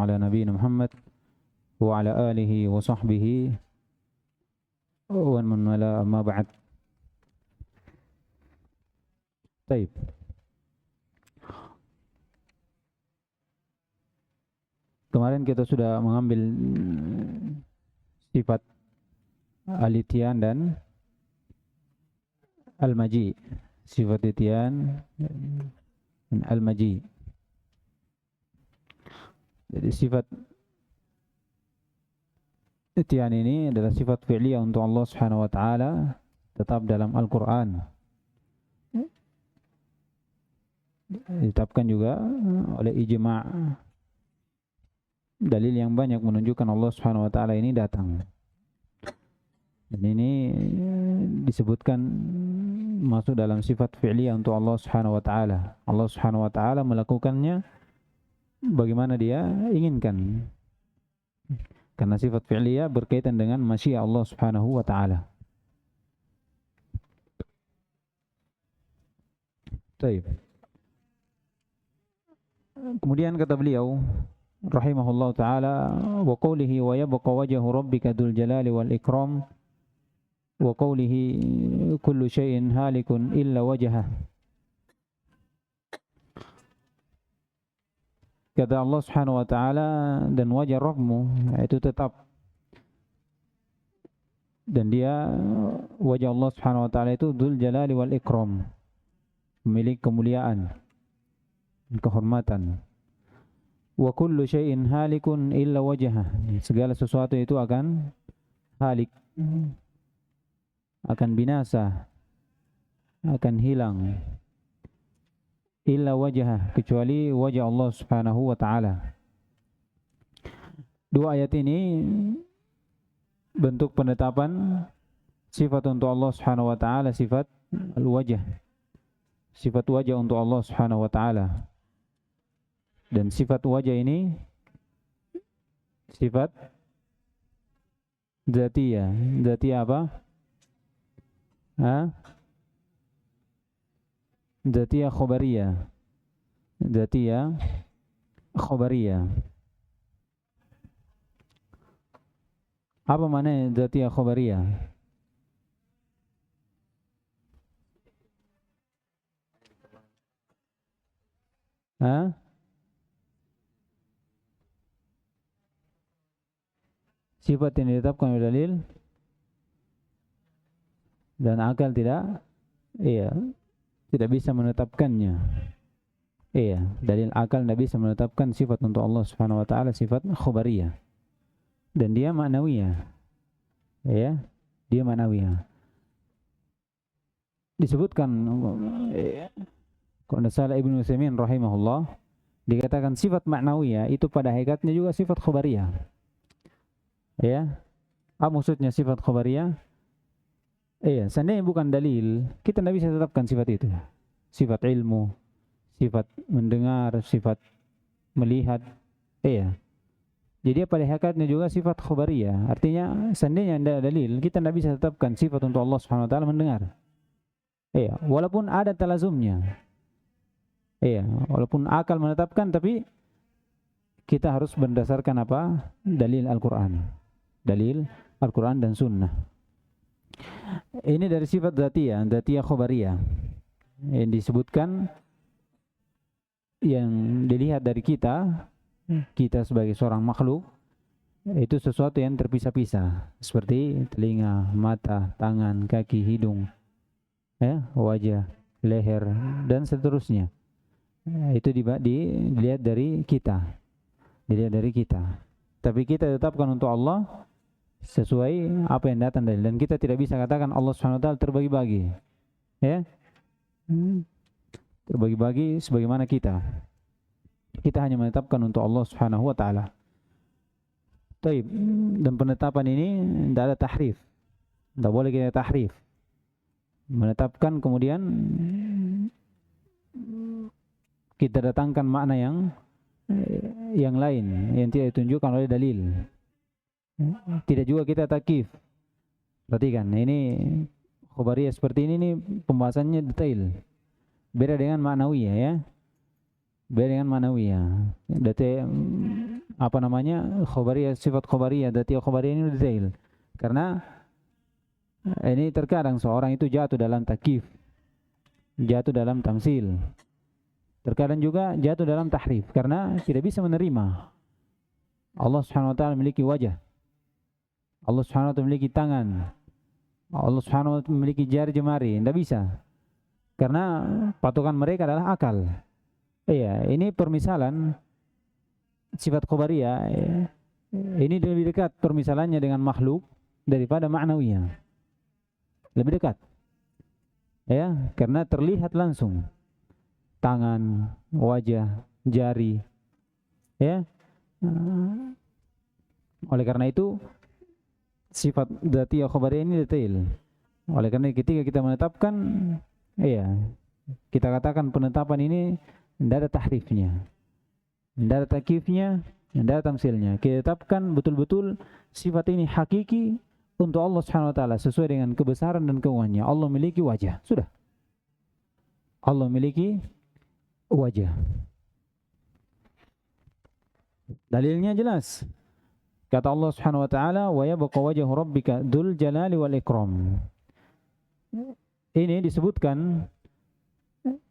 ala nabiyyina Muhammad wa ala alihi wa sahbihi wa man wala, amma ba'd. Baik. Kemarin kita sudah mengambil sifat al-ityan dan al-maji. Sifat ityan dan al-maji. Jadi sifat ityan ini adalah sifat fi'liyah untuk Allah Subhanahu wa taala, tetap dalam Al-Qur'an. Ditetapkan juga oleh ijma', dalil yang banyak menunjukkan Allah Subhanahu wa taala ini datang. Dan ini disebutkan masuk dalam sifat fi'liyah untuk Allah Subhanahu wa taala. Allah Subhanahu wa taala melakukannya bagaimana dia inginkan. Karena sifat fi'liyah berkaitan dengan masyiah Allah Subhanahu wa taala. Baik. Kemudian kata beliau rahimahullah taala, wa qawlihi wa yabqa wajhu rabbika dzul jalali wal ikram, wa qawlihi kullu syai'in halikun illa wajhah. Kata Allah Subhanahu wa taala, dan wajah Rabbmu itu tetap, dan dia wajah Allah Subhanahu wa taala itu dzul jalali wal ikram, memiliki kemuliaan, kehormatan. Wa kullu syai'in halikun illa wajhah, segala sesuatu itu akan halik, akan binasa, akan hilang, illa wajhah, kecuali wajah Allah Subhanahu wa taala. Dua ayat ini bentuk penetapan sifat untuk Allah Subhanahu wa taala, sifat al-wajh, sifat wajah untuk Allah Subhanahu wa taala. Dan sifat wajah ini sifat dzatiyah. Dzatiyah apa? Dzatiyah khobariyah. Dzatiyah khobariyah. Apa maknanya dzatiyah khobariyah? Sifat yang ditetapkan oleh dalil dan akal tidak bisa menetapkannya. Dalil akal tidak bisa menetapkan sifat untuk Allah Subhanahu wa taala, sifat khabariyah. Dan dia ma'nawiyah. Dia ma'nawiyah. Disebutkan kalau salah Ibnu Utsaimin rahimahullah, dikatakan sifat ma'nawiyah itu pada hakikatnya juga sifat khabariyah. Apa maksudnya sifat khabariyah? Seandainya bukan dalil, kita tidak bisa tetapkan sifat itu. Sifat ilmu, sifat mendengar, sifat melihat. Jadi pada hakikatnya juga sifat khabariyah. Artinya seandainya tidak ada dalil, kita tidak bisa tetapkan sifat untuk Allah Subhanahu wa taala mendengar. Walaupun ada talazumnya. Walaupun akal menetapkan, tapi kita harus berdasarkan apa? Dalil Al-Qur'an. Dalil Al-Qur'an dan Sunnah. Ini dari sifat dzatiyah khobariyah yang disebutkan, yang dilihat dari kita sebagai seorang makhluk itu sesuatu yang terpisah-pisah, seperti telinga, mata, tangan, kaki, hidung, wajah, leher dan seterusnya. Itu dilihat dari kita, Tapi kita tetapkan untuk Allah sesuai apa yang datang dari, dan kita tidak bisa katakan Allah Subhanahu wa taala terbagi-bagi. Terbagi-bagi sebagaimana kita. Kita hanya menetapkan untuk Allah Subhanahu wa taala. Baik, dan penetapan ini tidak ada tahrif. Tidak boleh kita tahrif. Menetapkan kemudian kita datangkan makna yang lain yang tidak ditunjukkan oleh dalil. Tidak juga kita takyif. Perhatikan, ini khabariyah seperti ini pembahasannya detail. Beda dengan ma'nawiyah beda dengan ma'nawiyah. Dati apa namanya? Khobariyah, sifat khobariyah, dati khobariyah ini detail. Karena ini terkadang seorang itu jatuh dalam takyif, jatuh dalam tamsil. Terkadang juga jatuh dalam tahrif karena tidak bisa menerima Allah Subhanahu wa taala memiliki wajah. Allah Subhanahu wa taala memiliki tangan. Allah Subhanahu wa taala memiliki jari jemari, tidak bisa. Karena patokan mereka adalah akal. Iya, ini permisalan sifat khobariyah. Ini lebih dekat permisalannya dengan makhluk daripada ma'nawiyah. Lebih dekat. Ya, karena terlihat langsung tangan, wajah, jari. Ya. Oleh karena itu sifat dzatiyah khobariyah ini detail. Oleh karena ketika kita menetapkan, iya, kita katakan penetapan ini tidak ada tahrifnya, tidak ada takyifnya, tidak ada tamsilnya. Kita tetapkan betul-betul sifat ini hakiki untuk Allah Subhanahu wa taala sesuai dengan kebesaran dan keagungannya. Allah memiliki wajah. Sudah. Allah memiliki wajah. Dalilnya jelas. Kata Allah Subhanahu wa taala, "Wa yabqa wajhu rabbika dzul jalali wal ikram." Ini disebutkan,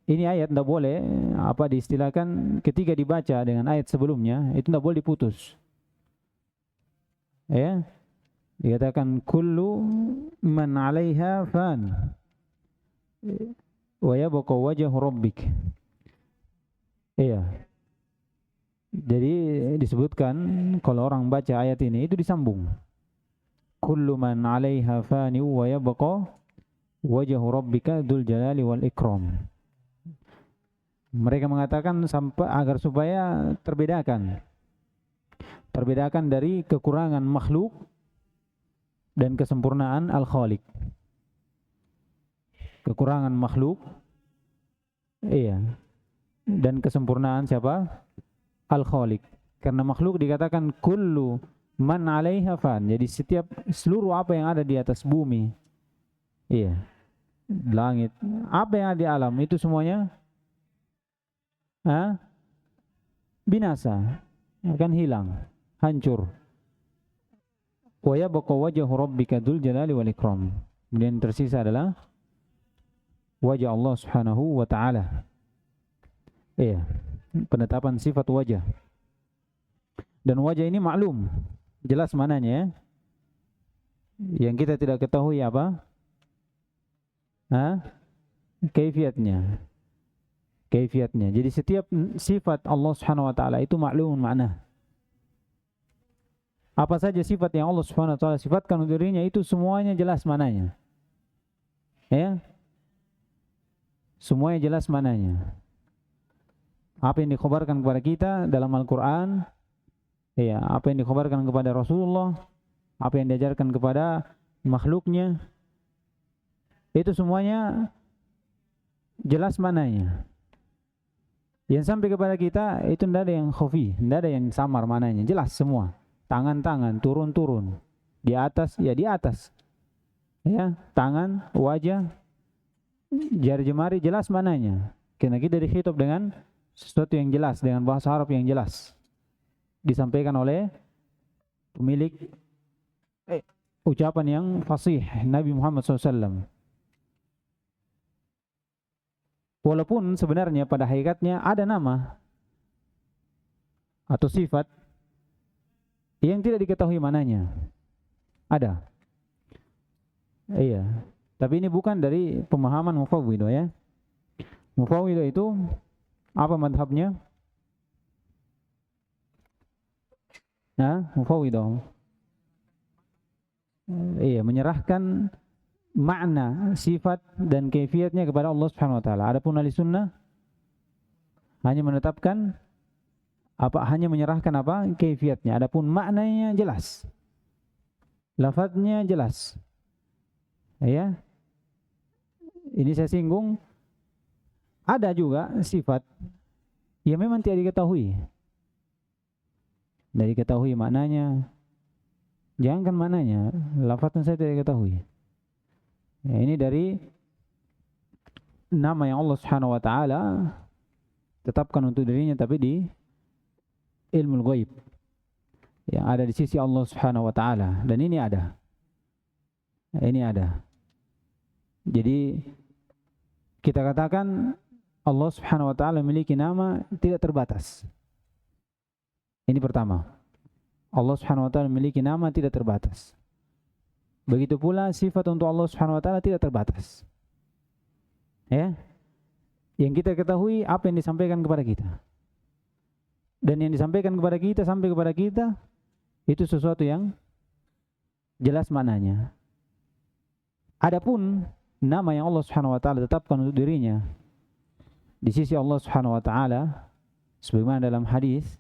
ini ayat tidak boleh apa diistilahkan ketika dibaca dengan ayat sebelumnya, itu tidak boleh diputus. Ya. Dikatakan kullu man 'alaiha fan wa yabqa wajhu rabbik. Iya. Jadi disebutkan kalau orang baca ayat ini itu disambung. Kullu man 'alaiha fani wa yabqa wajhu rabbika dzul jalali wal ikram. Mereka mengatakan sampai agar supaya terbedakan dari kekurangan makhluk dan kesempurnaan Al-Khaliq. Kekurangan makhluk, iya, dan kesempurnaan siapa? Al-Khaliq. Karena makhluk dikatakan kullu man 'alaiha fan. Jadi seluruh apa yang ada di atas bumi, iya, langit, apa yang ada di alam itu semuanya binasa, akan hilang, hancur. Wa yabqa wajhu rabbika dzul jalali wal ikram. Kemudian tersisa adalah wajah Allah Subhanahu wa taala. Iya, penetapan sifat wajah. Dan wajah ini maklum, jelas mananya. Yang kita tidak ketahui apa? Kaifiatnya. Jadi setiap sifat Allah Subhanahu wa taala itu maklum makna. Apa saja sifat yang Allah Subhanahu wa taala sifatkan untuk dirinya itu semuanya jelas mananya. Ya. Semuanya jelas mananya. Apa yang dikhabarkan kepada kita dalam Al-Qur'an, ya, apa yang dikhabarkan kepada Rasulullah, apa yang diajarkan kepada makhluknya, itu semuanya jelas mananya. Yang sampai kepada kita itu tidak ada yang khafi, tidak ada yang samar mananya, jelas semua. Tangan-tangan turun-turun, di atas ya di atas, ya, tangan, wajah, jari jemari jelas mananya. Karena kita dikhitab dengan sesuatu yang jelas, dengan bahasa Arab yang jelas, disampaikan oleh pemilik ucapan yang fasih, Nabi Muhammad SAW. Walaupun sebenarnya pada hakikatnya ada nama atau sifat yang tidak diketahui mananya. Ada. Iya. Tapi ini bukan dari pemahaman Mufawwidah, ya. Mufawwidah itu apa madhabnya? Mufawwidah. Iya, menyerahkan makna, sifat dan kaifiatnya kepada Allah Subhanahu wa taala. Adapun ahli sunnah hanya menetapkan hanya menyerahkan kaifiatnya. Adapun maknanya jelas. Lafadznya jelas. Ya. Ini saya singgung, ada juga sifat yang memang tidak diketahui. Tidak diketahui maknanya. Jangankan maknanya, lafadznya saya tidak diketahui. Ya, ini dari nama yang Allah Subhanahu wa taala tetapkan untuk dirinya tapi di ilmu ghaib yang ada di sisi Allah Subhanahu wa taala, dan ini ada. Ini ada. Jadi kita katakan Allah Subhanahu wa taala memiliki nama tidak terbatas. Ini pertama. Allah Subhanahu wa taala memiliki nama tidak terbatas. Begitu pula sifat untuk Allah Subhanahu wa taala tidak terbatas. Ya. Yang kita ketahui apa yang disampaikan kepada kita. Dan yang disampaikan kepada kita sampai kepada kita itu sesuatu yang jelas maknanya. Adapun nama yang Allah Subhanahu wa taala tetapkan untuk dirinya di sisi Allah Subhanahu wa taala sebagaimana dalam hadis,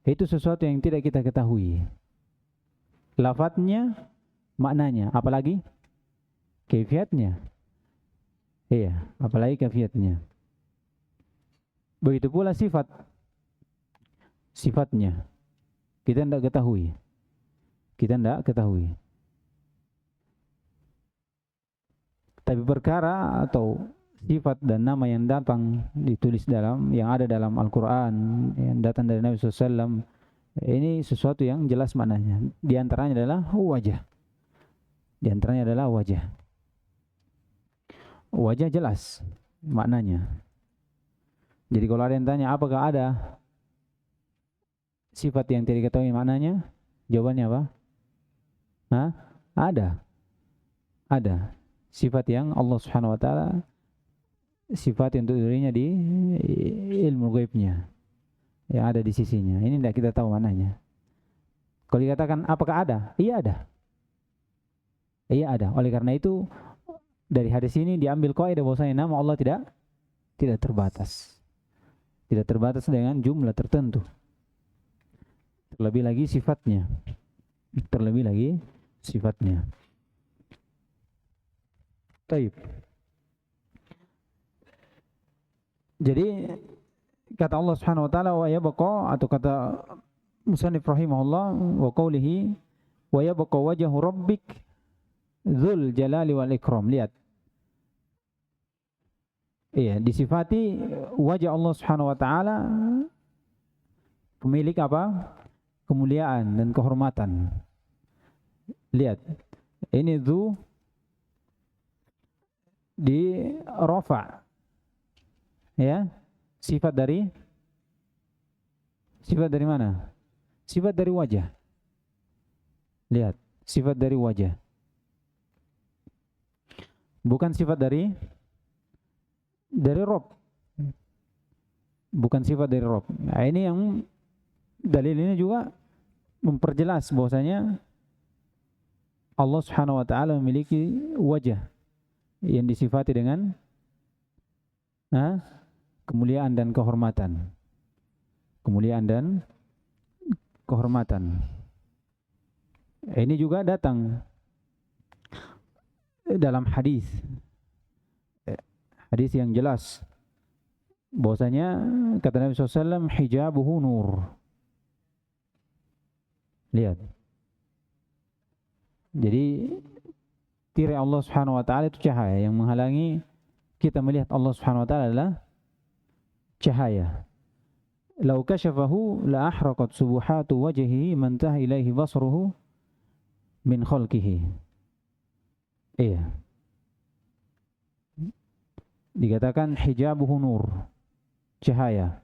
itu sesuatu yang tidak kita ketahui. Lafadznya, maknanya, apalagi kaifiatnya. Iya, apalagi kaifiatnya. Begitu pula sifatnya. Kita tidak ketahui. Tapi perkara atau sifat dan nama yang datang ditulis yang ada dalam Al-Quran, yang datang dari Nabi SAW, ini sesuatu yang jelas maknanya. Di antaranya adalah wajah. Wajah jelas maknanya. Jadi kalau ada yang tanya apakah ada sifat yang tidak diketahui maknanya, jawabannya apa? Ada. Sifat yang Allah Subhanahu wa taala sifat untuk dirinya di ilmu ghaibnya yang ada di sisinya. Ini tidak kita tahu maknanya. Kalau dikatakan apakah ada? Iya ada. Oleh karena itu dari hadis ini diambil kaidah bahwasanya nama Allah tidak terbatas. Tidak terbatas dengan jumlah tertentu. Terlebih lagi sifatnya. Baik. Jadi kata Allah Subhanahu wa taala wa yabqa, atau kata musannif rahimahullah wa qawlihi wa yabqa wajhu rabbik dzul jalali wal ikram. Lihat. Iya, disifati wajah Allah Subhanahu wa taala pemilik apa? Kemuliaan dan kehormatan. Lihat. Ini dzu di rafa. Ya, sifat dari mana? Sifat dari wajah. Lihat, sifat dari wajah. Bukan sifat dari Rabb. Bukan sifat dari Rabb. Nah, ini yang dalil ini juga memperjelas bahwasanya Allah Subhanahu wa taala memiliki wajah yang disifati dengan kemuliaan dan kehormatan. Ini juga datang dalam hadis yang jelas bahwasanya kata Nabi SAW, hijabuhu nur. Lihat. Jadi tirai Allah Subhanahu wa taala itu cahaya yang menghalangi kita melihat Allah Subhanahu wa taala adalah cahaya. Lau kasyafahu la ahraqat subuhatu wajhihi man taha ilaihi basruhu min khalqihi. Iya. Dikatakan hijabuhu nur, cahaya.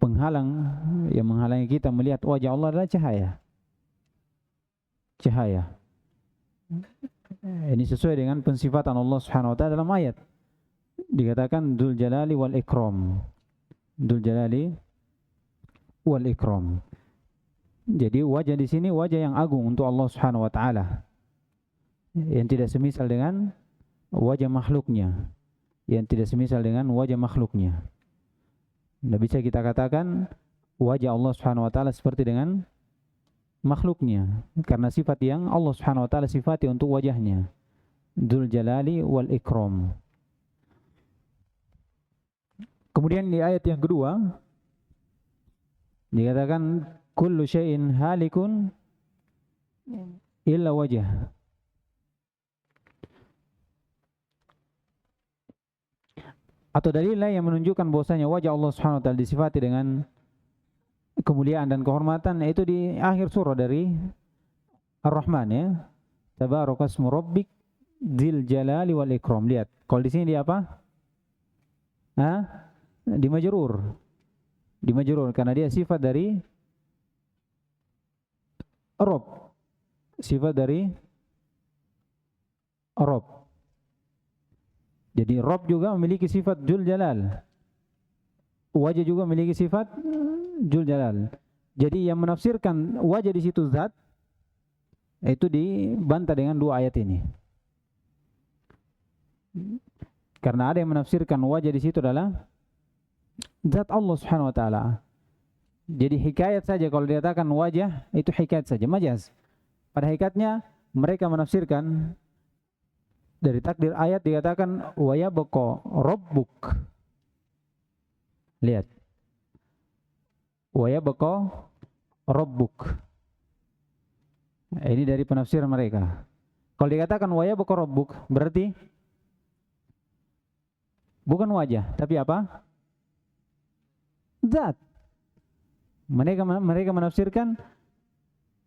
Penghalang yang menghalangi kita melihat wajah Allah adalah cahaya. Ini sesuai dengan pensifatan Allah Subhanahu wa taala dalam ayat. Dikatakan dzul jalali wal ikram. Jadi wajah di sini wajah yang agung untuk Allah Subhanahu wa taala. Yang tidak semisal dengan wajah makhluknya. Tidak bisa kita katakan wajah Allah Subhanahu wa taala seperti dengan makhluknya, karena sifat yang Allah Subhanahu wa taala sifati untuk wajahnya, dzul jalali wal ikram. Kemudian di ayat yang kedua dikatakan kullu syai'in halikun illa wajah. Atau dalil lain yang menunjukkan bahwasanya wajah Allah Subhanahu wa taala disifati dengan kemuliaan dan kehormatan, yaitu di akhir surah dari Ar-Rahman ya. Tabarakasmu rabbik dzil jalali wal ikram. Lihat, kalau di sini dia apa? Di majrur. Di majrur karena dia sifat dari Rabb. Sifat dari Rabb. Jadi Rabb juga memiliki sifat Dzul Jalal. Wajah juga memiliki sifat Dzul Jalal. Jadi yang menafsirkan wajah di situ zat itu dibantah dengan dua ayat ini. Karena ada yang menafsirkan wajah di situ adalah zat Allah Subhanahu wa taala. Jadi hikayat saja kalau dikatakan wajah itu hikayat saja, majaz. Pada hakikatnya mereka menafsirkan dari takdir ayat dikatakan wa yabqa rabbuk. Lihat. Wa yabqa rabbuk. Ini dari penafsiran mereka. Kalau dikatakan wa yabqa rabbuk berarti bukan wajah, tapi apa? Zat. Mereka menafsirkan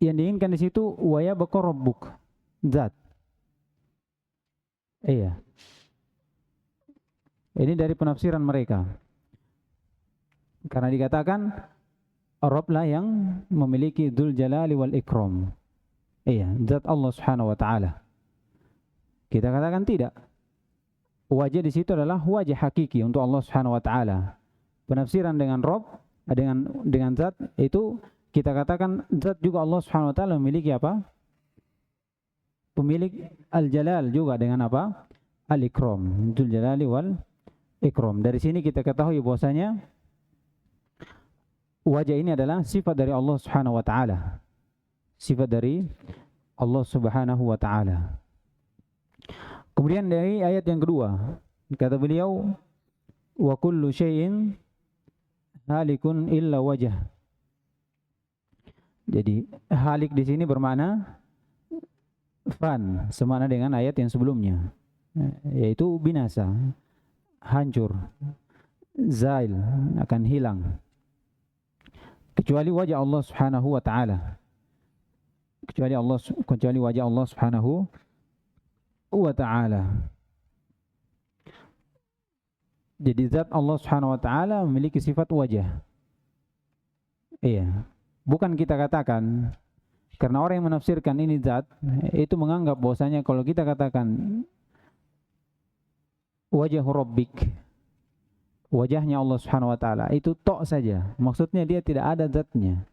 yang diinginkan di situ wa yabqa rabbuk. Zat. Iya. Ini dari penafsiran mereka. Karena dikatakan Rabb lah yang memiliki Dzul Jalali wal Ikram. Iya, zat Allah Subhanahu wa taala. Kita katakan tidak. Wajah di situ adalah wajah hakiki untuk Allah Subhanahu wa taala. Penafsiran dengan Rabb dengan zat itu kita katakan zat juga Allah Subhanahu wa taala memiliki apa? Pemilik Al-Jalal juga dengan apa? Al-Ikram, Dzul Jalali wal Ikram. Dari sini kita ketahui bahwasanya wajah ini adalah sifat dari Allah Subhanahu wa taala. Sifat dari Allah Subhanahu wa taala. Kemudian dari ayat yang kedua, kata beliau wa kullu syai'in halikun illa wajah. Jadi halik di sini bermakna fan, semakna dengan ayat yang sebelumnya, yaitu binasa, hancur, zail, akan hilang, kecuali wajah Allah Subhanahu wa taala. Kecuali wajah Allah Subhanahu wa taala. Jadi zat Allah Subhanahu wa taala memiliki sifat wajah. Iya. Bukan kita katakan karena orang yang menafsirkan ini zat itu menganggap bahwasanya kalau kita katakan wajah rabbik, wajahnya Allah Subhanahu wa taala itu tok saja. Maksudnya dia tidak ada zatnya.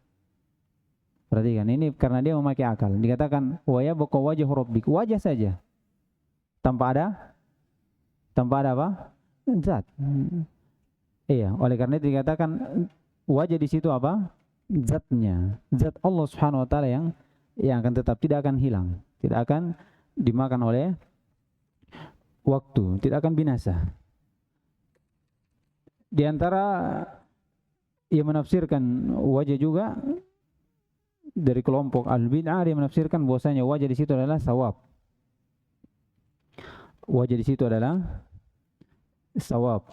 Perhatikan ini karena dia memakai akal. Dikatakan wa yabqa wajhu rabbik, wajah saja. Tanpa ada apa? Zat. Iya, oleh karena itu dikatakan wajah di situ apa? Zatnya. Zat Allah Subhanahu wa taala yang akan tetap, tidak akan hilang, tidak akan dimakan oleh waktu, tidak akan binasa. Di antara yang menafsirkan wajah juga dari kelompok al-bid'ah, dia menafsirkan bahwasanya wajah di situ adalah sawab. Wajah di situ adalah sawab.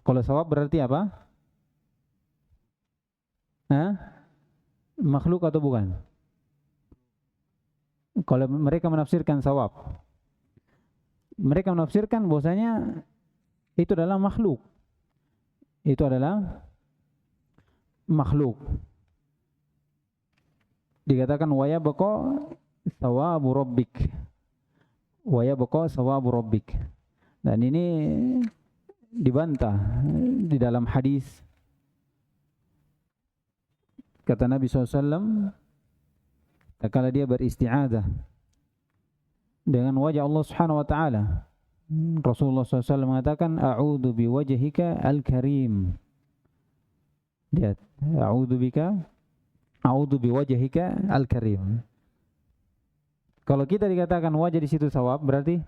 Kalau sawab berarti apa? Makhluk atau bukan? Kalau mereka menafsirkan sawab, mereka menafsirkan bahwasanya itu adalah makhluk. Itu adalah makhluk. Dikatakan wa yabqa thawabu rabbik. Wa yabqa thawabu rabbik. Dan ini dibantah di dalam hadis. Kata Nabi SAW, kala dia beristi'adzah dengan wajah Allah Subhanahu wa taala, Rasulullah SAW mengatakan a'udzu biwajhika al-karim. Lihat, a'udzu biwajhika al-karim. Kalau kita dikatakan wajah di situ sawab, berarti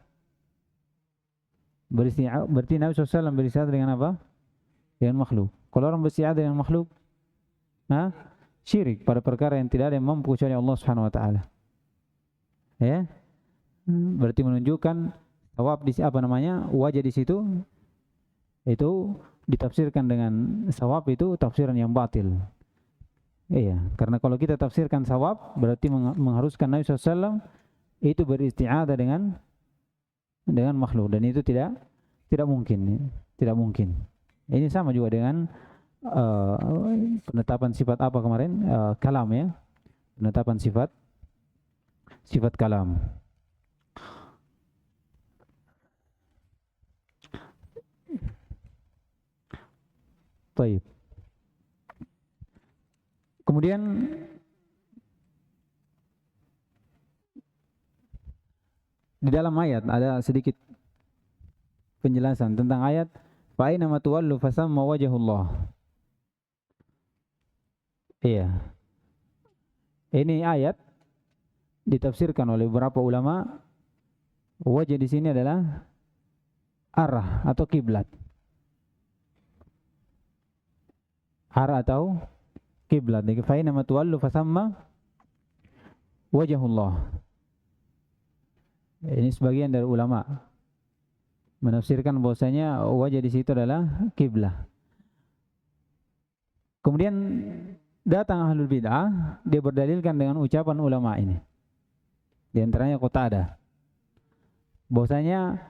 Nabi SAW beristi'adzah dengan apa? Dengan makhluk. Kalau orang beristi'adzah dengan makhluk, syirik pada perkara yang tidak ada yang mampu kecuali Allah Subhanahu wa taala. Ya. Berarti menunjukkan sawab di wajah di situ itu ditafsirkan dengan sawab itu tafsiran yang batil. Iya, karena kalau kita tafsirkan sawab berarti mengharuskan Nabi SAW itu beristi'adzah dengan makhluk, dan itu tidak mungkin, tidak mungkin. Ini sama juga dengan penetapan sifat apa kemarin, kalam ya, penetapan sifat kalam. Baik. Kemudian di dalam ayat ada sedikit penjelasan tentang ayat fa aina ma tuwallu fasamma wajhullah. Iya. Ini ayat ditafsirkan oleh beberapa ulama, wajah di sini adalah arah atau kiblat. Arah atau kiblat. Fa aina ma tuwallu fasamma wajhullah. Ini sebagian dari ulama menafsirkan bahwasanya wajah di situ adalah kiblah. Kemudian datang ahlul bid'ah, dia berdalilkan dengan ucapan ulama ini. Di antaranya Qatadah. Bahwasanya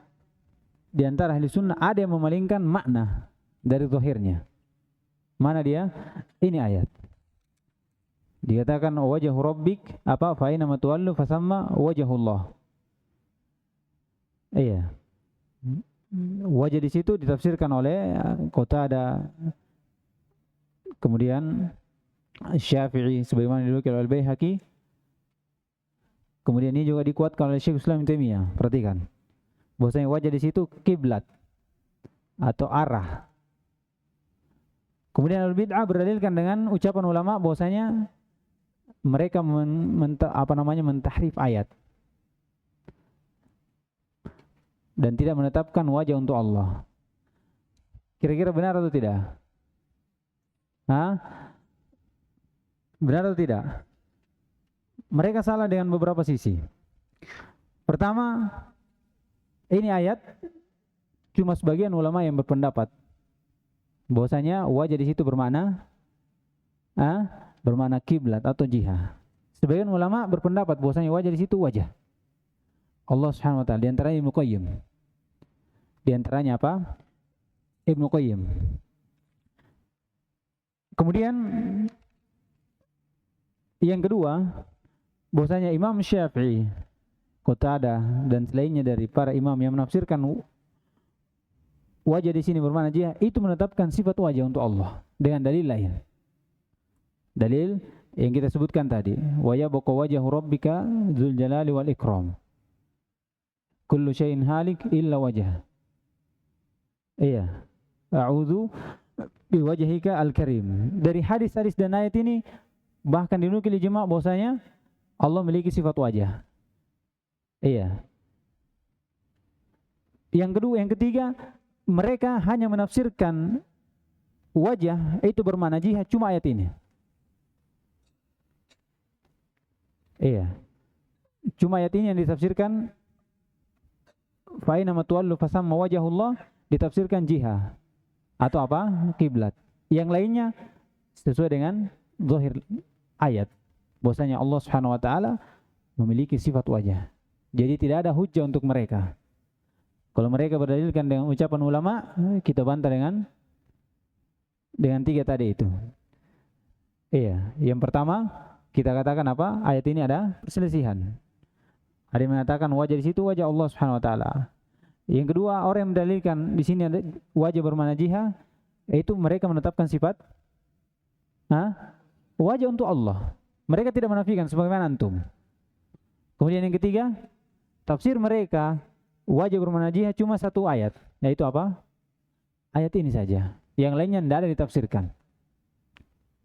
di antara ahli sunnah ada yang memalingkan makna dari zahirnya. Mana dia? Ini ayat. Dikatakan wajhu rabbik apa fa aina ma tuwallu fasamma wajhullah. Iya. Wajah di situ ditafsirkan oleh Qatadah, kemudian Syafi'i sebagaimana dinukil oleh Al-Baihaqi. Kemudian ini juga dikuatkan oleh Syekh Islam Ibnu Taimiyah. Perhatikan. Bahwasanya wajah di situ kiblat atau arah. Kemudian Al-Bid'ah berdalilkan dengan ucapan ulama bahwasanya mereka mentahrif ayat dan tidak menetapkan wajah untuk Allah. Kira-kira benar atau tidak? Hah? Benar atau tidak? Mereka salah dengan beberapa sisi. Pertama, ini ayat cuma sebagian ulama yang berpendapat bahwasanya wajah di situ bermakna kiblat atau jihah. Sebagian ulama berpendapat bahwasanya wajah di situ wajah Allah Subhanahu wa taala. Di antaranya Ibnu Qayyim. Di antaranya apa? Ibnu Qayyim. Kemudian yang kedua, bahwasanya Imam Syafi'i, Qatadah dan selainnya dari para imam yang menafsirkan wajah di sini bermakna jihah, itu menetapkan sifat wajah untuk Allah dengan dalil lain. Dalil yang kita sebutkan tadi, wa yabqa wajhu rabbika dzul jalali wal ikram. Kullu syai'in halik illa wajah. Iya. A'udzu biwajhika al-karim. Dari hadis-hadis dan ayat ini bahkan dinukil ijma' bahwasanya Allah memiliki sifat wajah. Iya. Yang ketiga, mereka hanya menafsirkan wajah itu bermakna jihah cuma ayat ini. Iya. Cuma ayat ini yang ditafsirkan fa aina ma tuwallu fasamma wajhullah, ditafsirkan jihah atau apa? Kiblat. Yang lainnya sesuai dengan zahir ayat. Bahwasanya Allah Subhanahu wa taala memiliki sifat wajah. Jadi tidak ada hujjah untuk mereka. Kalau mereka berdalilkan dengan ucapan ulama, kita bantah dengan tiga tadi itu. Iya, yang pertama kita katakan apa? Ayat ini ada perselisihan. Ada yang mengatakan wajah di situ wajah Allah Subhanahu wa taala. Yang kedua, orang yang mendalilkan di sini ada wajah bermakna jihah, yaitu mereka menetapkan sifat wajah untuk Allah. Mereka tidak menafikan sebagaimana antum. Kemudian yang ketiga, tafsir mereka wajah bermakna jihah cuma satu ayat, yaitu apa? Ayat ini saja. Yang lainnya tidak ada ditafsirkan.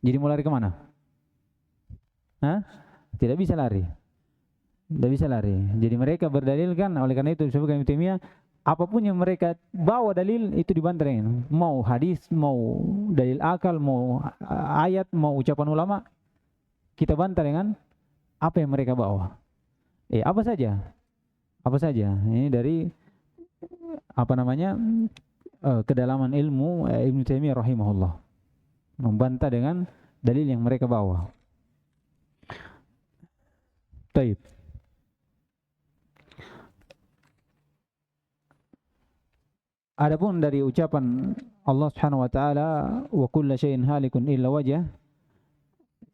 Jadi mau lari kemana? Tidak bisa lari. Tidak bisa lari. Jadi mereka berdalilkan, oleh karena itu disebutkan Ibnu Taimiyah, apapun yang mereka bawa dalil itu dibantah dengan mau hadis, mau dalil akal, mau ayat, mau ucapan ulama, kita bantah dengan apa yang mereka bawa. Apa saja. Ini dari kedalaman ilmu Ibnu Taimiyah rahimahullah, membantah dengan dalil yang mereka bawa. Taib. Adapun dari ucapan Allah Subhanahu wa taala wa kullu syai'in halikun illa wajah,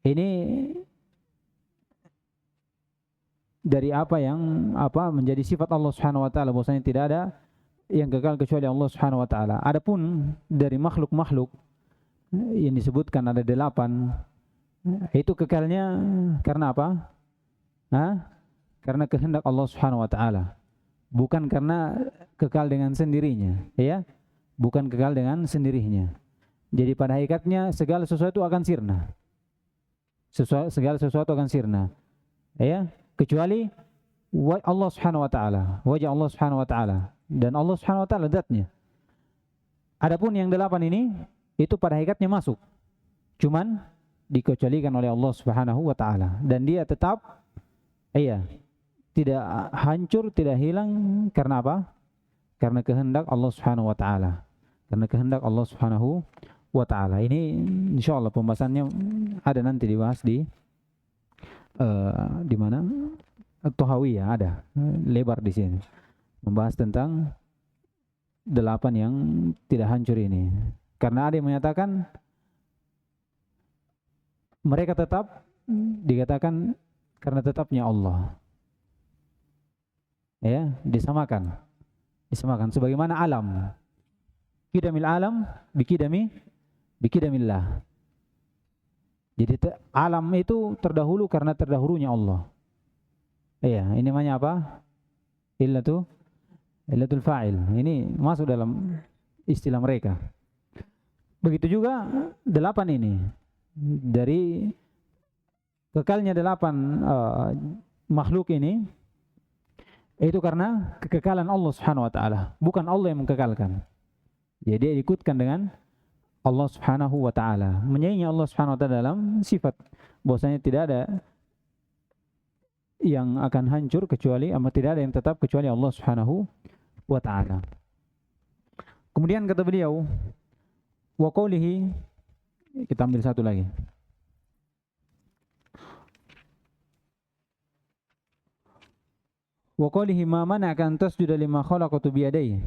ini dari apa yang menjadi sifat Allah Subhanahu wa taala, bahwasanya tidak ada yang kekal kecuali Allah Subhanahu wa taala. Adapun dari makhluk-makhluk yang disebutkan ada 8, itu kekalnya karena apa? Karena kehendak Allah Subhanahu wa taala. Bukan karena kekal dengan sendirinya, ya. Bukan kekal dengan sendirinya. Jadi pada hakikatnya segala sesuatu akan sirna. Segala sesuatu akan sirna. Ya, kecuali Allah Subhanahu wa taala, wajah Allah Subhanahu wa taala, dan Allah Subhanahu wa taala zatnya. Adapun yang 8 ini itu pada hakikatnya masuk. Cuman dikecualikan oleh Allah Subhanahu wa taala, dan dia tetap tidak hancur, tidak hilang karena apa? Karena kehendak Allah Subhanahu wa taala. Karena kehendak Allah Subhanahu wa taala. Ini insyaallah pembahasannya ada nanti dibahas di mana? At-Tahawiyah ada. Lebar di sini. Membahas tentang 8 yang tidak hancur ini. Karena ada yang menyatakan mereka tetap dikatakan karena tetapnya Allah. Ya, disamakan sebagaimana alam, kidamil alam bikidamillah. Jadi alam itu terdahulu karena terdahulunya Allah. Ya, ini namanya apa? Illatul fa'il. Ini masuk dalam istilah mereka. Begitu juga 8 ini, dari kekalnya 8 makhluk ini, itu karena kekekalan Allah Subhanahu wa taala, bukan Allah yang mengkekalkan. Jadi dia ikutkan dengan Allah Subhanahu wa taala, menyaingi Allah Subhanahu wa taala dalam sifat, bahwasanya tidak ada yang akan hancur kecuali, tidak ada yang tetap kecuali Allah Subhanahu wa taala. Kemudian kata beliau, wa qawlihi, kita ambil satu lagi. Wa qawlihi ma mana'aka an tasjuda lima khalaqtu bi yadayhi.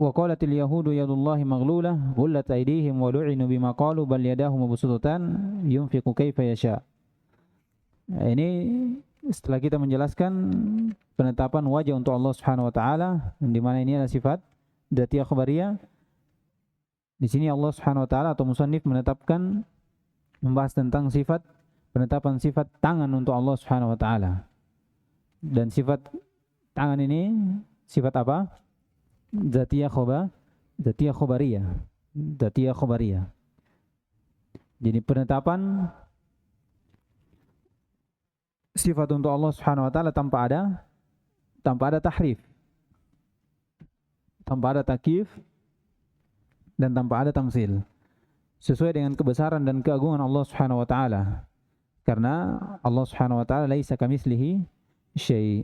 Wa qalatil yahudu yadullahi maghlulah ghullat aydihim wa lu'inu bima qalu bal yadahu mabsutatan yunfiqu kaifa yasha. Ini setelah kita menjelaskan penetapan wajah untuk Allah Subhanahu wa taala, di mana ini adalah sifat dzatiyah khabariyah. Di sini Allah Subhanahu wa taala atau musannif menetapkan, membahas tentang penetapan sifat tangan untuk Allah Subhanahu wa taala. Dan sifat tangan ini sifat apa? Dzatiyah khabariyah. Jadi penetapan sifat untuk Allah Subhanahu wa taala tanpa ada tahrif, tanpa ada takyif, dan tanpa ada tamsil, sesuai dengan kebesaran dan keagungan Allah Subhanahu wa taala. Karena Allah Subhanahu wa taala laisa kamitslihi syai'.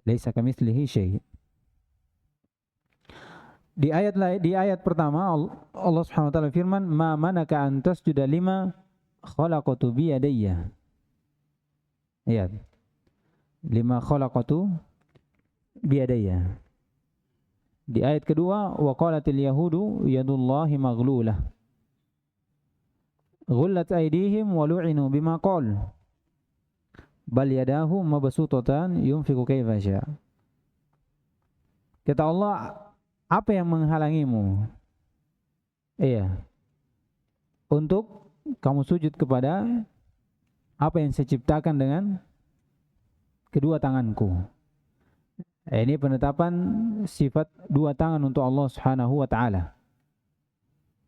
Laisa kamitslihi syai'. Di ayat pertama Allah Subhanahu wa taala firman, "Ma manaka an tasjuda lima khalaqtu bi yadayya." Ayat. Lima khalaqtu bi yadayya. Di ayat kedua, wa qalatil yahudu yadullahi maghlulah ghullat aydihim wa lu'inu bima qalu bal yadahu mabsutatan yunfiqu kaifa yasha. Kata Allah, apa yang menghalangimu untuk kamu sujud kepada apa yang saya ciptakan dengan kedua tanganku. Ini penetapan sifat dua tangan untuk Allah Subhanahu wa taala.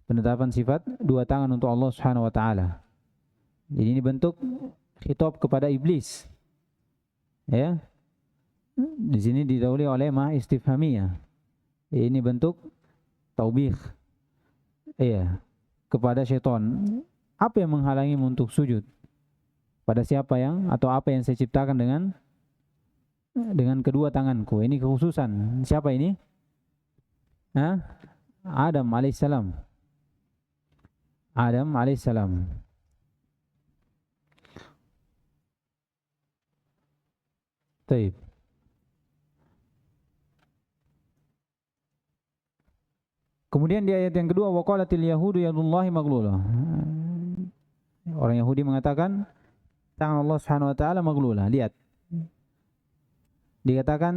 Penetapan sifat dua tangan untuk Allah Subhanahu wa taala. Jadi ini bentuk khitab kepada iblis. Ya. Di sini didahului oleh ma istifhamiyah. Ini bentuk taubih. Kepada syaitan. Apa yang menghalangimu untuk sujud? Pada siapa atau apa yang saya ciptakan dengan kedua tanganku. Ini kekhususan. Siapa ini? Hah? Adam alaihissalam. Adam alaihissalam. Taib. Kemudian di ayat yang kedua, waqalatil yahudu yadullahi maglulah. Orang Yahudi mengatakan tangan Allah Subhanahu wa taala maglulah. Lihat. Dikatakan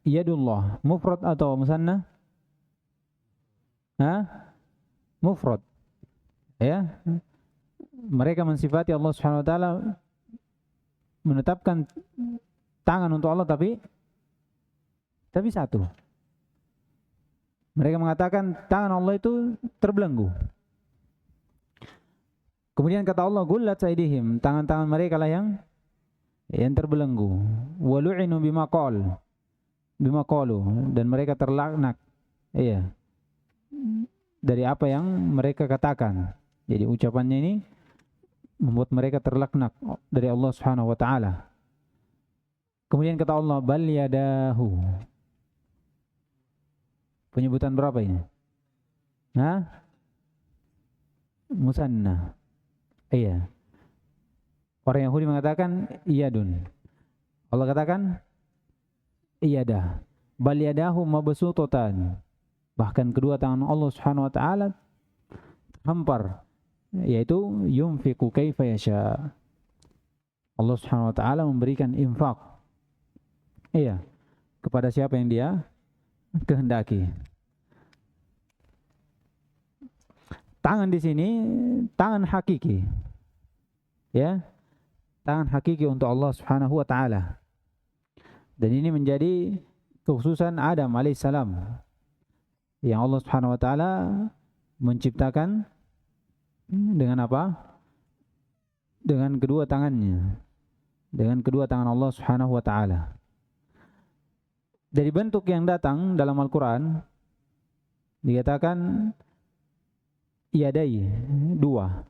yadullah, mufrad atau musanna? Hah? Mufrad. Ya. Mereka mensifati Allah Subhanahu wa taala, menetapkan tangan untuk Allah tapi satu. Mereka mengatakan tangan Allah itu terbelenggu. Kemudian kata Allah, gullat aydihim, tangan-tangan mereka lah yang terbelenggu. Wa lu'inu bima qalu, dan mereka terlaknat. Iya. Dari apa yang mereka katakan. Jadi ucapannya ini membuat mereka terlaknat dari Allah Subhanahu wa taala. Kemudian kata Allah, bal yadahu. Penyebutan berapa ini? Hah? Musanna. Iya. Orang Yahudi mengatakan iyadun. Allah katakan iyadah. Bal yadahu mabsuutatan. Bahkan kedua tangan Allah Subhanahu wa taala hampar, yaitu yunfiqu kaifa yasha. Allah Subhanahu wa taala memberikan infak. Iya, kepada siapa yang Dia kehendaki. Tangan di sini tangan hakiki. Ya. Tangan hakiki untuk Allah Subhanahu wa taala. Dan ini menjadi kekhususan Adam alaihissalam, yang Allah Subhanahu wa taala menciptakan dengan apa? Dengan kedua tangannya. Dengan kedua tangan Allah Subhanahu wa taala. Dari bentuk yang datang dalam Al-Qur'an dikatakan yadai, dua.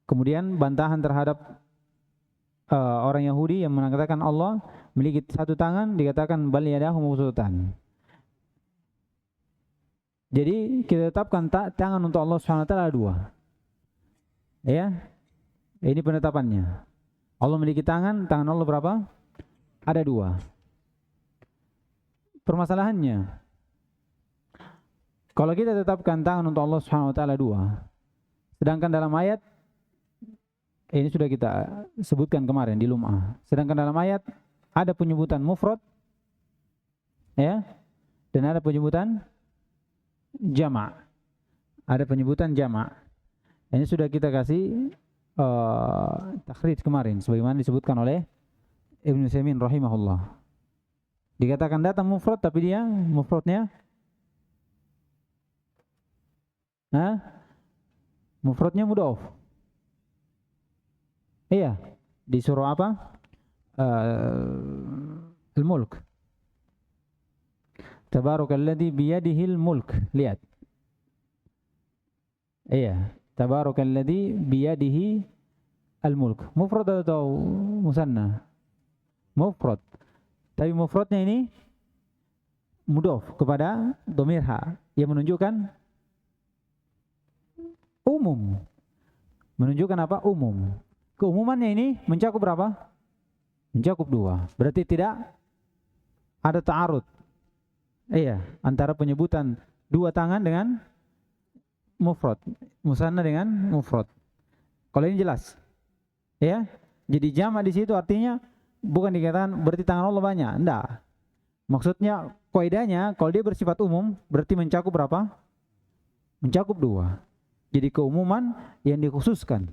Kemudian bantahan terhadap orang Yahudi yang mengatakan Allah memiliki satu tangan, dikatakan bal yadahu mabsuutatan. Jadi kita tetapkan tangan untuk Allah Subhanahu wa taala dua. Ya. Ini penetapannya. Allah memiliki tangan Allah berapa? Ada dua. Permasalahannya, kalau kita tetapkan tangan untuk Allah Subhanahu wa taala dua, sedangkan dalam ayat ini sudah kita sebutkan kemarin di Lum'ah. Sedangkan dalam ayat ada penyebutan mufrad, ya, dan ada penyebutan jama'. Ada penyebutan jama'. Ini sudah kita kasih takhrij kemarin, sebagaimana disebutkan oleh Ibnu Utsaimin rahimahullah. Dikatakan datang mufrad tapi dia mufradnya mufradnya mudhaf. Iya, di surah apa? Al-Mulk. Tabarakalladzi biyadihil mulk. Lihat. Iya, tabarakalladzi biyadihi al-mulk. Mufrad atau musanna? Mufrad. Tapi mufradnya ini mudhaf kepada dhamir ha yang menunjukkan umum. Menunjukkan apa? Umum. Keumumannya ini mencakup berapa? Mencakup dua. Berarti tidak ada ta'arud. Iya, antara penyebutan dua tangan dengan mufrad, musanna dengan mufrad. Kalau ini jelas. Ya. Jadi jama' di situ artinya bukan dikatakan berarti tangan Allah banyak, enggak. Maksudnya kaidahnya kalau dia bersifat umum berarti mencakup berapa? Mencakup dua. Jadi keumuman yang dikhususkan.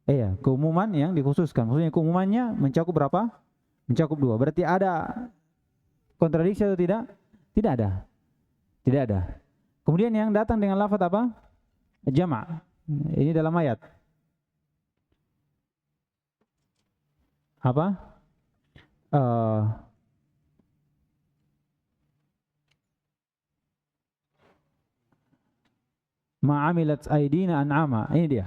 Iya, keumuman yang dikhususkan. Maksudnya keumumannya mencakup berapa? Mencakup dua. Berarti ada kontradiksi atau tidak? Tidak ada. Tidak ada. Kemudian yang datang dengan lafaz apa? Jama'. Ini dalam ayat. Apa? Ma'amilat aidina an'ama. Ini dia.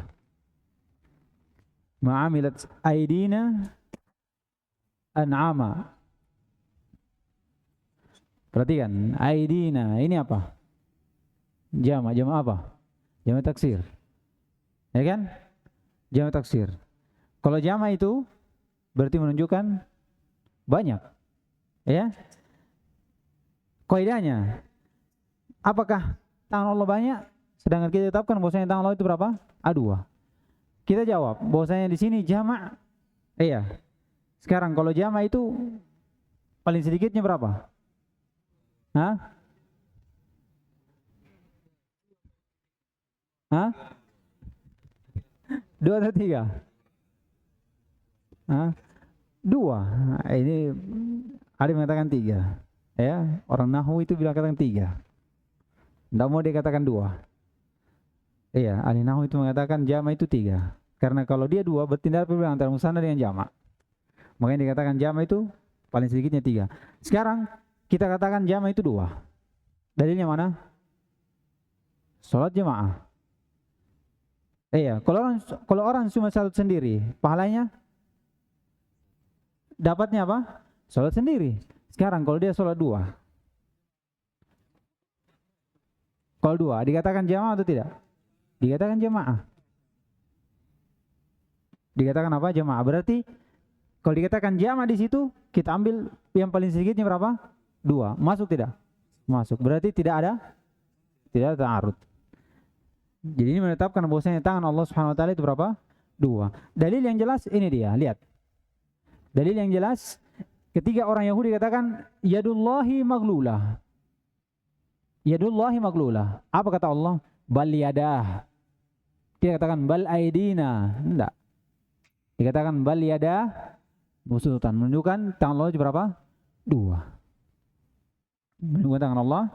Ma'amilat aidina an'ama. Perhatikan, aidina ini apa? Jama' apa? Jama' taksir. Ya kan? Jama' taksir. Kalau jama' itu berarti menunjukkan banyak. Ya. Kaidahnya, apakah tangan Allah banyak? Sedangkan kita tetapkan bahwasanya tangan Allah itu berapa? A2. Kita jawab bahwasanya di sini jama'. Iya. Sekarang kalau jama' itu paling sedikitnya berapa? Hah? Hah? 2 atau 3? Hah? 2. Nah, ini ada yang mengatakan 3. Ya, orang Nahwu itu bilang katakan 3. Tidak mau dikatakan 2. Iya, ahli Nahwu itu mengatakan jama' itu 3. Karena kalau dia 2 berarti ada perbedaan antara musanna dengan jama'. Makanya dikatakan jama' itu paling sedikitnya 3. Sekarang kita katakan jama' itu 2. Dalilnya mana? Salat jamaah. Iya, kalau orang cuma salat sendiri, pahalanya dapatnya apa? Salat sendiri. Sekarang kalau dia salat 2. Kalau 2 dikatakan jamaah atau tidak? Dikatakan jamaah. Dikatakan apa? Jamaah. Berarti kalau dikatakan jamaah di situ, kita ambil yang paling sedikitnya berapa? 2. Masuk tidak? Masuk. Berarti tidak ada ta'arud. Jadi ini menetapkan bahwasanya tangan Allah Subhanahu wa taala itu berapa? 2. Dalil yang jelas ini dia, lihat. Dalil yang jelas ketika orang Yahudi katakan yadullahi maglulah. Yadullahi maglulah. Apa kata Allah? Bal yadah. Dia katakan bal aidina. Enggak. Dikatakan bal yadah mabsuutatan, menunjukkan tangan Allah itu berapa? 2. Menunjukkan tangan Allah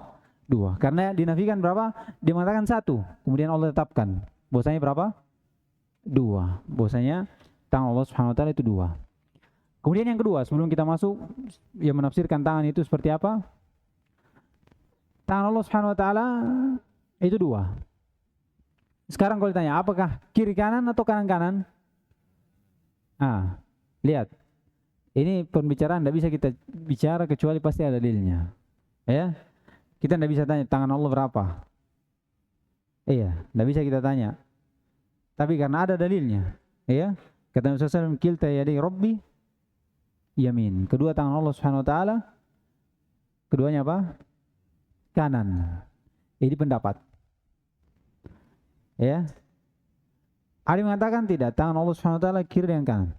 2. Karena dinafikan berapa? Dia mengatakan 1. Kemudian Allah tetapkan. Bahwasanya berapa? 2. Bahwasanya tangan Allah Subhanahu wa taala itu 2. Kemudian yang kedua, sebelum kita masuk yang menafsirkan tangan itu seperti apa? Tangan Allah Subhanahu wa taala itu 2. Sekarang kalau ditanya, apakah kiri kanan atau kanan kanan? Ah, lihat. Ini pembicaraan tidak bisa kita bicara kecuali pasti ada dalilnya. Ya. Kita tidak bisa tanya tangan Allah berapa. Iya, tidak bisa kita tanya. Tapi karena ada dalilnya, ya. Kata Nabi SAW, kilta yadi Rabbi yamin. Kedua tangan Allah Subhanahu wa taala keduanya apa? Kanan. Ini pendapat. Ya. Ada yang mengatakan tidak, tangan Allah Subhanahu wa taala kiri dan kanan.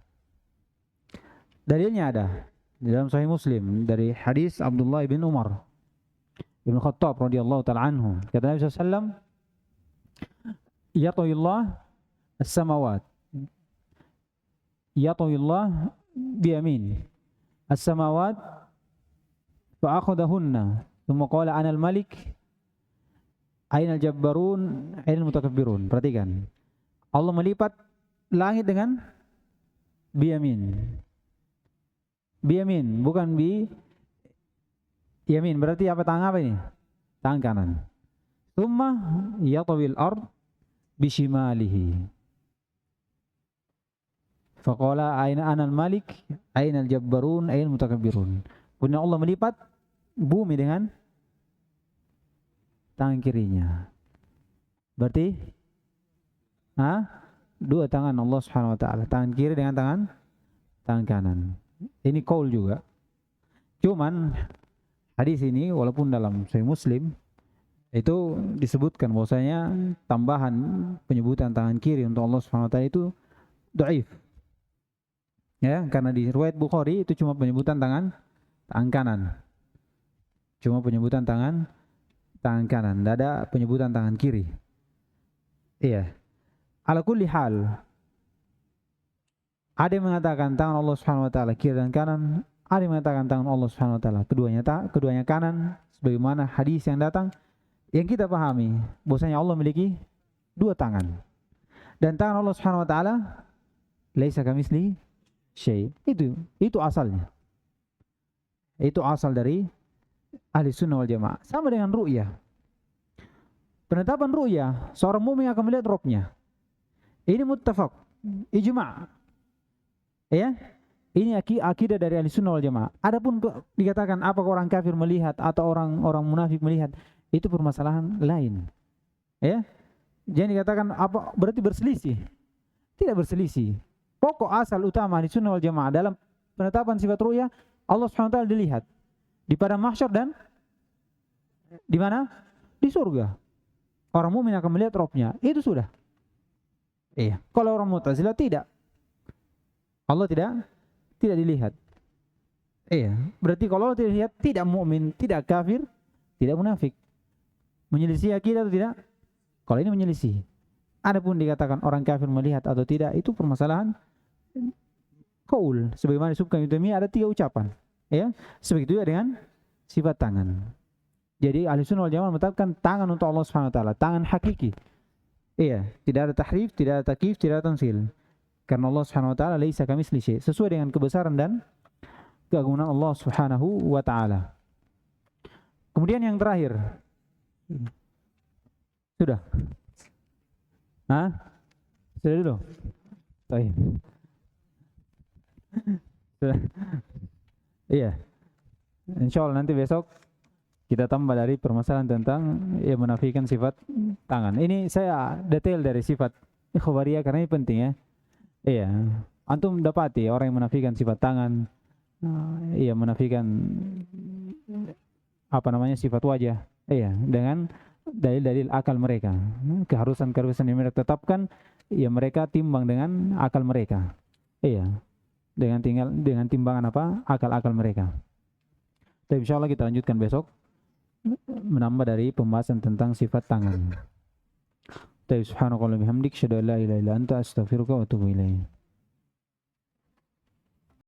Dalilnya ada di dalam Sahih Muslim dari hadis Abdullah bin Umar Ibn Khattab radhiyallahu ta'ala anhu. Kata Nabi SAW, yatawillah as-samawat. Yatawillah biyamin. As-samawat fa'akhudahunna. Thumma qala anal malik. Ainal jabbarun, ainal mutakabbirun. Perhatikan. Allah melipat langit dengan biyamin. Biyamin, bukan bi yamin. Berarti apa tangan apa ini? Tangan kanan. Tsumma yatawil ard bishimalihi. Faqala aina anal malik, aina al jabbarun, aina al mutakabbirun. Kemudian Allah melipat bumi dengan tangan kirinya. Berarti dua tangan Allah Subhanahu wa taala, tangan kiri dengan tangan kanan. Ini qaul juga. Cuman hadis ini walaupun dalam Sahih Muslim itu disebutkan bahwasanya tambahan penyebutan tangan kiri untuk Allah Subhanahu wa taala itu dhaif. Ya, karena di riwayat Bukhari itu cuma penyebutan tangan kanan. Cuma penyebutan tangan kanan, tidak ada penyebutan tangan kiri. Iya. Ala kulli hal, ada yang mengatakan tangan Allah Subhanahu wa taala kiri dan kanan, ada yang mengatakan tangan Allah Subhanahu wa taala keduanya kanan, sebagaimana hadis yang datang yang kita pahami bahwasanya Allah memiliki dua tangan. Dan tangan Allah Subhanahu wa taala laisa kamitslihi syai'. Itu asalnya. Itu asal dari ahli sunnah wal jamaah. Sama dengan ru'yah. Penetapan ru'yah, seorang mukmin akan melihat Rabbnya. Ini muttafaq, ijma'. Ya. Ini akidah dari Ahlussunnah wal Jamaah. Adapun dikatakan apakah orang kafir melihat atau orang munafik melihat, itu permasalahan lain. Ya. Jangan dikatakan apa berarti berselisih. Tidak berselisih. Pokok asal utama Ahlussunnah wal Jamaah dalam penetapan sifat ru'ya, Allah Subhanahu wa taala dilihat di padang mahsyar dan di mana? Di surga. Orang mukmin akan melihat Rabbnya. Itu sudah. Iya. Kalau orang Mu'tazilah tidak. Allah tidak dilihat. Iya. Berarti kalau Allah tidak dilihat, tidak mukmin, tidak kafir, tidak munafik. Menyelisih akidah atau tidak? Kalau ini menyelisih. Adapun dikatakan orang kafir melihat atau tidak, itu permasalahan qaul. Sebagaimana disebutkan Ibnu Taimiyah ada 3 ucapan. Ya. Sebegitu juga dengan sifat tangan. Jadi Ahlussunnah wal Jamaah menetapkan tangan untuk Allah Subhanahu wa taala, tangan hakiki. Iya, tidak ada tahrif, tidak ada takyif, tidak ada tamtsil. Karena Allah Subhanahu wa taala laisa kamitslihi syai', sesuai dengan kebesaran dan keagungan Allah Subhanahu wa taala. Kemudian yang terakhir. Sudah? Hah? Sudah dulu? Baik. Sudah. Iya. Insyaallah nanti besok kita tambah dari permasalahan tentang menafikan sifat tangan. Ini saya detail dari sifat khabariyah karena ini penting ya. Iya. Antum dapati orang yang menafikan sifat tangan, menafikan sifat wajah. Iya, dengan dalil-dalil akal mereka. Keharusan-keharusan yang mereka tetapkan, mereka timbang dengan akal mereka. Iya. Dengan timbangan akal-akal mereka. Tapi insyaallah kita lanjutkan besok menambah dari pembahasan tentang sifat tangan. Subhanakallahumma bihamdik, asyhadu an la ilaha illa anta, astaghfiruka wa atubu ilaik.